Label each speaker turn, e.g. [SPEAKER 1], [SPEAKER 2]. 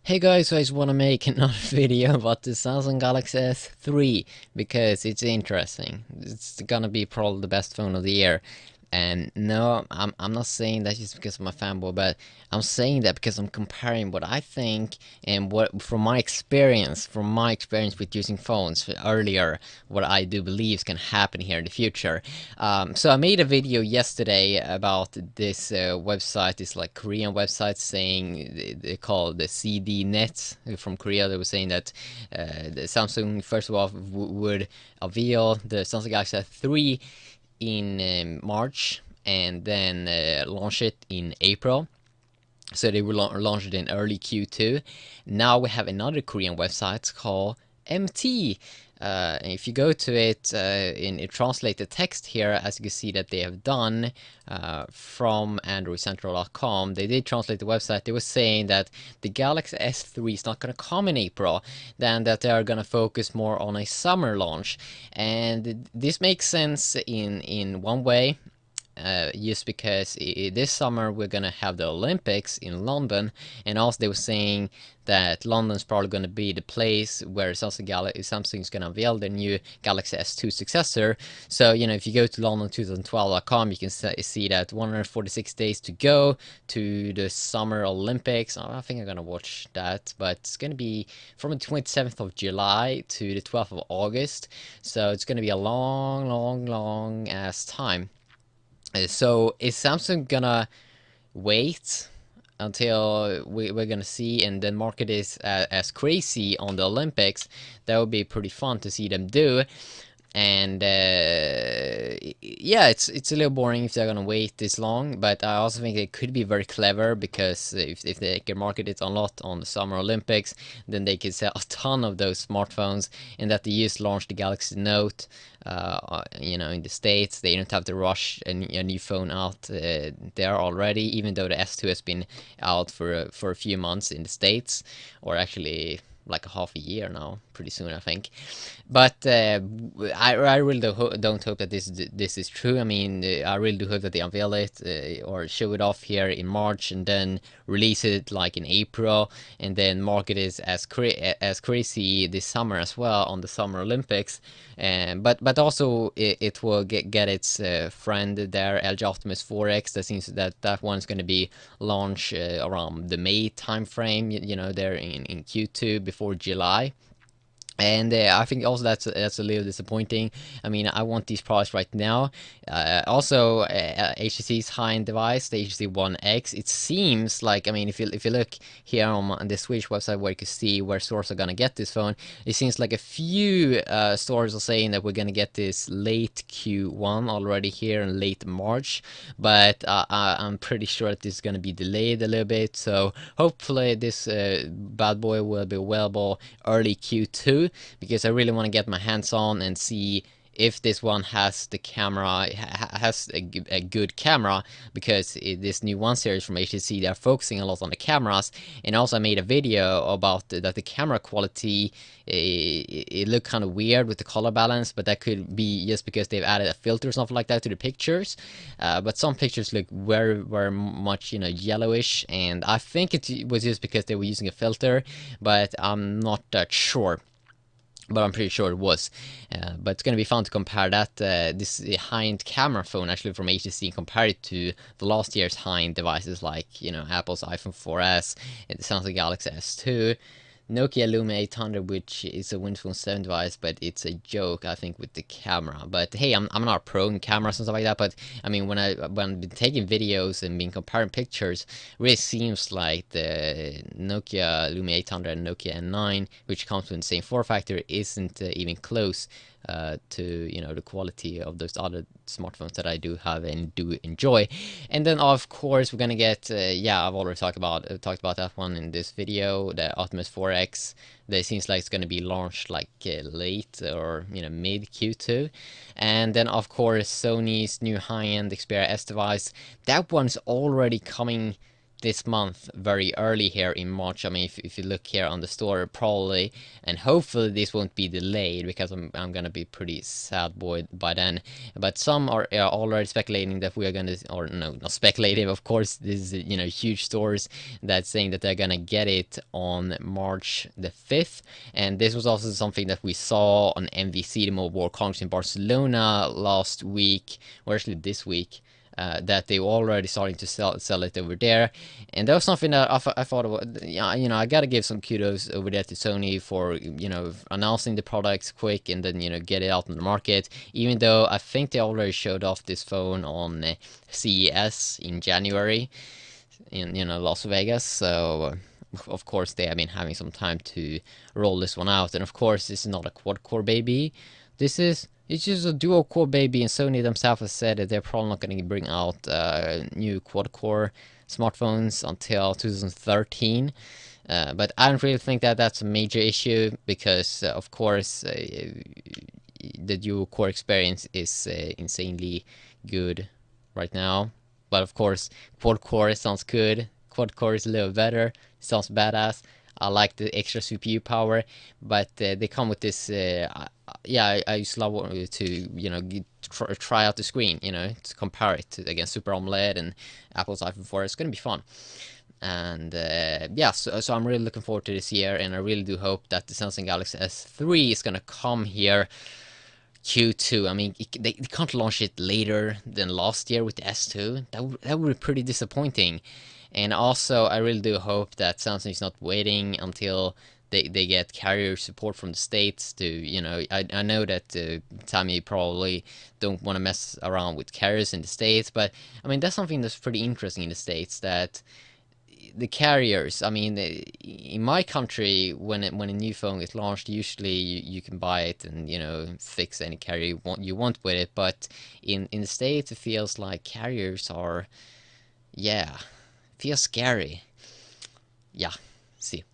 [SPEAKER 1] Hey guys, so I just want to make another video about the Samsung Galaxy S3 because it's interesting. It's gonna be probably the best phone of the year. And no, I'm not saying that just because I'm a fanboy, but I'm saying that because I'm comparing what I think and what from my experience with using phones earlier, what I do believe can happen here in the future. So I made a video yesterday about this website, this like Korean website saying they call the CDNet from Korea. They were saying that the Samsung first of all would unveil the Samsung Galaxy S3 in March and then launch it in April. So they will launch it in early Q2. Now we have another Korean website called MT. And if you go to it in it translate the text here, as you can see that they have done from AndroidCentral.com, they did translate the website. They were saying that the Galaxy S3 is not going to come in April, then that they are going to focus more on a summer launch. And this makes sense in one way, just because this summer we're gonna have the Olympics in London, and also they were saying that London's probably gonna be the place where Samsung's gonna unveil their new Galaxy S2 successor. So if you go to London2012.com, you can see that 146 days to go to the Summer Olympics. I think I'm gonna watch that, but it's gonna be from the 27th of July to the 12th of August. So it's gonna be a long ass time. So is Samsung gonna wait until we're gonna see and then market is as crazy on the Olympics? That would be pretty fun to see them do. And yeah, it's a little boring if they're gonna wait this long, but I also think it could be very clever because if they can market it a lot on the Summer Olympics, then they can sell a ton of those smartphones, and that they just launched the Galaxy Note in the States. They don't have to rush a new phone out there already, even though the S2 has been out for a few months in the States, or actually like a half a year now, pretty soon I think. But I really don't hope that this is true. I mean, I really do hope that they unveil it or show it off here in March and then release it like in April, and then market it as crazy this summer as well on the Summer Olympics. But also it will get its friend there, LG Optimus 4X. That seems that one's going to be launched around the May time frame. There in Q2 before July. And I think also that's a little disappointing. I mean, I want these products right now. Also, HTC's high-end device, the HTC One X. It seems like, I mean, if you look here on the Switch website where you can see where stores are gonna get this phone, it seems like a few stores are saying that we're gonna get this late Q1 already here in late March. But I'm pretty sure that this is gonna be delayed a little bit. So hopefully this bad boy will be available early Q2. Because I really want to get my hands on and see if this one has the camera, has a good camera, because this new One series from HTC, they're focusing a lot on the cameras. And also I made a video about that the camera quality, it looked kind of weird with the color balance, but that could be just because they've added a filter or something like that to the pictures. But some pictures look very much yellowish, and I think it was just because they were using a filter, but I'm not that sure. But I'm pretty sure it was. But it's gonna be fun to compare that this high-end camera phone actually from HTC, compare it to the last year's high-end devices like Apple's iPhone 4S, the Samsung Galaxy S2, Nokia Lumia 800, which is a Windows Phone 7 device, but it's a joke, I think, with the camera. But hey, I'm not a pro in cameras and stuff like that. But I mean, when I've been taking videos and been comparing pictures, it really seems like the Nokia Lumia 800 and Nokia N9, which comes with the same form factor, isn't even close to the quality of those other smartphones that I do have and do enjoy. And then of course we're gonna get I've already talked about that one in this video, the Optimus 4X. That seems like it's gonna be launched like late or mid Q2. And then of course Sony's new high-end Xperia S device, that one's already coming this month, very early here in March. I mean, if you look here on the store, probably, and hopefully this won't be delayed, because I'm gonna be pretty sad boy by then. But some are already speculating that we are gonna, or no, not speculative, of course, this is, you know, huge stores that's saying that they're gonna get it on March the 5th. And this was also something that we saw on MVC, the Mobile World Congress in Barcelona last week, or actually this week. That they were already starting to sell it over there, and that was something that I thought, yeah, you know, I gotta give some kudos over there to Sony for, you know, announcing the products quick and then, you know, get it out in the market. Even though I think they already showed off this phone on CES in January in, you know, Las Vegas, so of course they have been having some time to roll this one out. And of course, this is not a quad core baby. It's just a dual core baby, and Sony themselves has said that they're probably not going to bring out new quad core smartphones until 2013. But I don't really think that that's a major issue, because of course the dual core experience is insanely good right now. But of course, quad core sounds good. Quad core is a little better. Sounds badass. I like the extra CPU power, but they come with this. Yeah, I just love to, you know, try out the screen, you know, to compare it to, against Super AMOLED and Apple's iPhone 4. It's gonna be fun. And yeah, so I'm really looking forward to this year, and I really do hope that the Samsung Galaxy S3 is gonna come here Q2. I mean, they can't launch it later than last year with the S2. That would be pretty disappointing. And also, I really do hope that Samsung is not waiting until they get carrier support from the States to, you know, I know that Tammy probably don't want to mess around with carriers in the States, but I mean, that's something that's pretty interesting in the States, that the carriers, I mean, in my country, when a new phone is launched, usually you can buy it and, you know, fix any carrier you want with it. But in the States, it feels like carriers are, yeah, feels scary. Yeah, see.